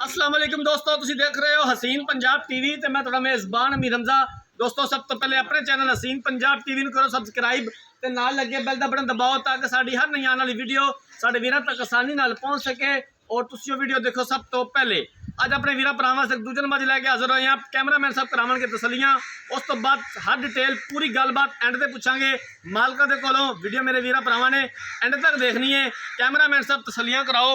अस्सलाम वालेकुम दोस्तों, तुसी देख रहे हो हसीन पंजाब टीवी ते मैं थोड़ा मेज़बान अमीर हमजा। दोस्तों सब तो पहले अपने चैनल हसीन पंजाब टीवी को करो सब्सक्राइब ते नाल लगे बेल दा बटन दबाओ ताकि साडी हर नई आने वाली वीडियो साडे वीरां तक आसानी नाल पहुंच सके और तुसी वीडियो देखो सब तो पहले। अज अपने वीरां भरावां वास्ते दूजे नंबर लैके हाजिर होए हैं। कैमरामैन साहब करावन के तसलियां, उस तो बाद हर डिटेल पूरी गलबात एंड ते पुछांगे मालका दे कोलों। वीडियो मेरे वीरां भरावां ने एंड तक देखनी है। कैमरामैन साहब तसलियां कराओ।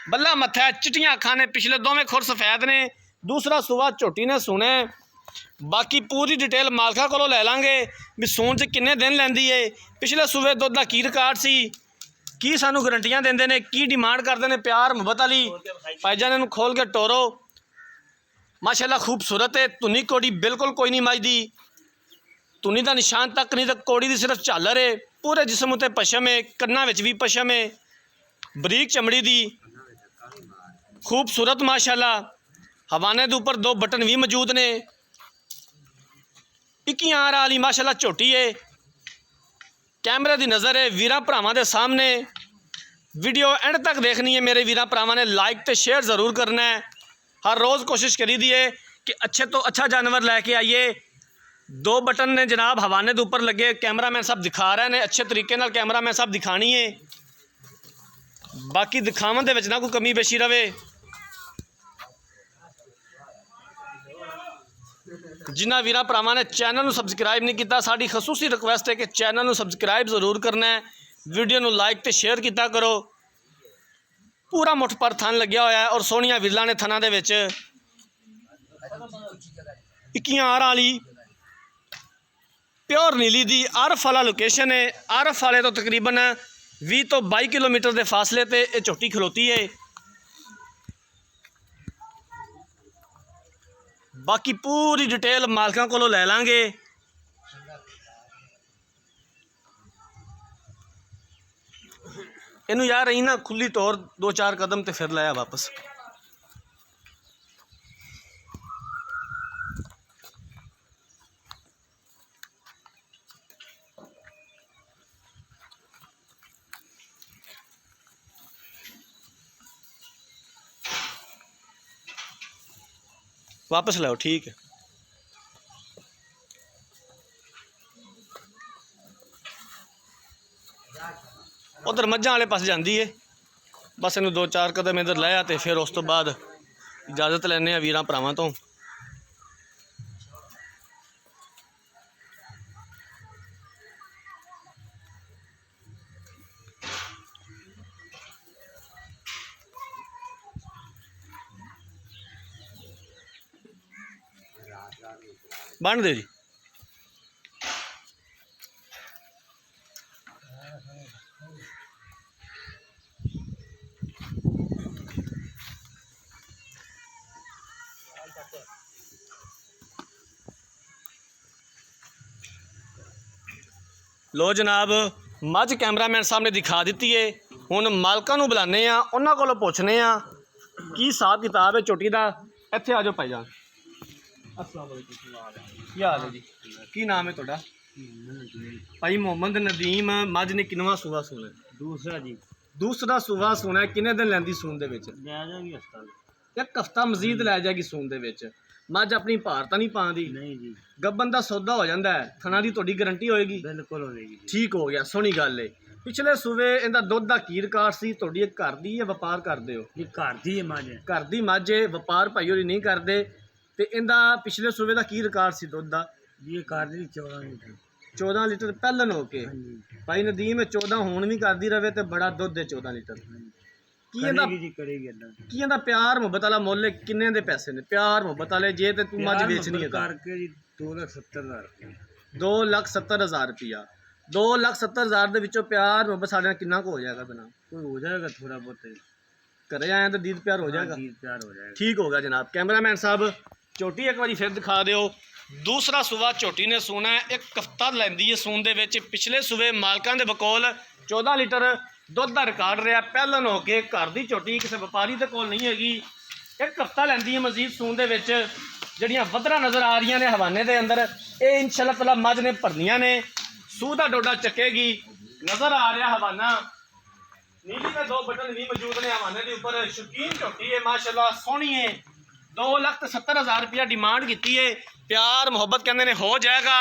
बल्ला मत्था चिट्टियां अखां ने, पिछले दोवें खुर सफेद ने, दूसरा सूआ झोटी ने सुने। बाकी पूरी डिटेल मालका कोलों ले लांगे भी सून च किन्ने दिन लैंदी है, पिछले सूबे दुध का की रिकॉर्ड सी, की सानू गारंटियां देंदे ने, की डिमांड करते हैं। प्यार मुहब्बत वाली भाईजान इन्हूं खोल के टोरो। माशाल्लाह खूबसूरत है। धुनी कोड़ी बिल्कुल कोई नहीं मजदी, धुनी का निशान तक नहीं, तो कोड़ी की सिर्फ झालर है। पूरे जिसम उत्ते पशम है, कन्ना विच भी पशम है, बरीक चमड़ी दी, खूबसूरत माशाल्लाह। हवाने के उपर दो बटन भी मौजूद ने। 21 आर वाली माशाल्लाह झोटी है। कैमरे की नज़र है वीरां भरावां दे सामने। वीडियो एंड तक देखनी है मेरे वीरां भरावां ने, लाइक तो शेयर ज़रूर करना है। हर रोज़ कोशिश करी दी है कि अच्छे तो अच्छा जानवर लैके आइए। दो बटन ने जनाब हवाने के उपर लगे, कैमरामैन साहब दिखा रहे हैं, अच्छे तरीके नाल कैमरामैन साहब दिखानी है। बाकी दिखावन दे विच ना कोई कमी बेशी रवे। जिन्होंने वीरां भरावां ने चैनल सब्सक्राइब नहीं किया, साड़ी खसूसी रिक्वेस्ट है कि चैनल सब्सक्राइब जरूर करना है। वीडियो को लाइक तो शेयर किया करो। पूरा मुठ पर थन लग्या होया है और सोहनिया विरला ने थना दे विच 21 आर वाली प्योर नीली दी आरफ वाला लोकेशन है। आरफ वाले तो तकरीबन 20 तो 22 किलोमीटर के फासले पर यह झोटी खलोती है। बाकी पूरी डिटेल मालकां कोलों ले लांगे। इनू यार रही ना खुली तौर 2-4 कदम तो फिर लाया वापस। वापस लाओ, ठीक है। उधर मझां वाले पास जाती है। बस इनू 2-4 कदम इधर लाया तो फिर उस तो बाद इजाजत लैने वीरां भरावां तो। बन दे जी। लो जनाब, मझ कैमरामैन साहब ने दिखा दी है। हुण मालकां नूं बुलाने आ, उन्हां कोलों पुछने आ की हिसाब किताब है झोटी का। इत्थे आ जाओ भाईजान। अस्सलाम वालेकुम, क्या हाल है जी? की नाम है तुहाडा? भाई मोहम्मद नदीम। मझ ने किनवा सूआ सुना? दूसरा जी। दूसरा सूआ सुना है। किन्ने दिन लैंदी सून दे विच? लै जाएगी हफ्ता, एक हफ्ता मजीद लै जाएगी सून दे विच। मझ अपनी भार तो नहीं पाँदी? नहीं जी। गब्बन का सौदा हो जाता है, थना की तुहाडी गारंटी होएगी? बिल्कुल होगी। ठीक हो गया, सोहनी गल है। पिछले सूबे इहदा दुध का की रिकॉर्ड सी? तुहाडी घर दी या व्यापार करदे हो? ये घर दी है मझ। घर दी मझ है, व्यापार भाई होरी नहीं करते। तो इहदा पिछले सूबे का की रिकॉर्ड सी दुध का? ये घर दी 14 लीटर। 14 लीटर पहलन हो के? भाई नदीम 14 हुण भी करती रहे तो बड़ा दुध है 14 लीटर। की इहदा प्यार मुहब्बत वाला मुल किन्ने दे पैसे ने? प्यार मुहब्बत वाले जे ते तू मझ बेचनी है करके जी 2,70,000। 2,70,000 रुपया। 2,70,000 दे विचों प्यार मुहब्बत साढ़े नाल किन्ना हो जाएगा? बना कोई हो जाएगा थोड़ा बहुत। घरे आए तो दीद प्यार हो जाएगा? दीद प्यार हो जाएगा। ठीक हो गया जनाब। कैमरामैन साहब झोटी एक बार फिर दिखा दिओ। दूसरा सूबा झोटी ने सूना है, एक हफ्ता लैंदी है सून दे विच। पिछले सूबे मालकां दे बकोल 14 लीटर दुध का रिकॉर्ड रहा। पहलन हो के घर की झोटी किसी व्यापारी के कोल नहीं हैगी। एक हफ्ता लैंदी है मजीद सून दे विच। जड़ियां वधरा नज़र आ रही ने हवाने के अंदर, ये इंशाअल्लाह तआला मझ ने भरनियां ने। सूह का डोडा चकेगी। नज़र आ रहा हवाना, नीली में 2 बटन भी मौजूद ने हवाने के ऊपर शौकीन झोटी है माशाल्लाह सोहनी है 2,70,000 रुपया डिमांड की है प्यार मुहब्बत कहते ने हो जाएगा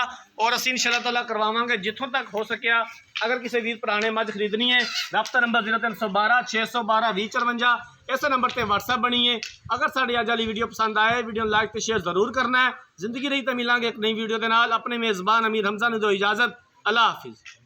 और असीं इंशाअल्लाह ताला करवावांगे जिथों तक हो सकिया अगर किसी वीर भरा ने मझ खरीदनी है रब्ता नंबर 0312 612 2054 इस नंबर पर व्हाट्सएप बनी है अगर साड़ी अज वाली वीडियो पसंद आए वीडियो लाइक तो शेयर जरूर करना है जिंदगी रही तो मिलांगे एक नई वीडियो के नाल अपने मेज़बान अमीर हमजा ने दो इजाज़त अल्लाह हाफिज़।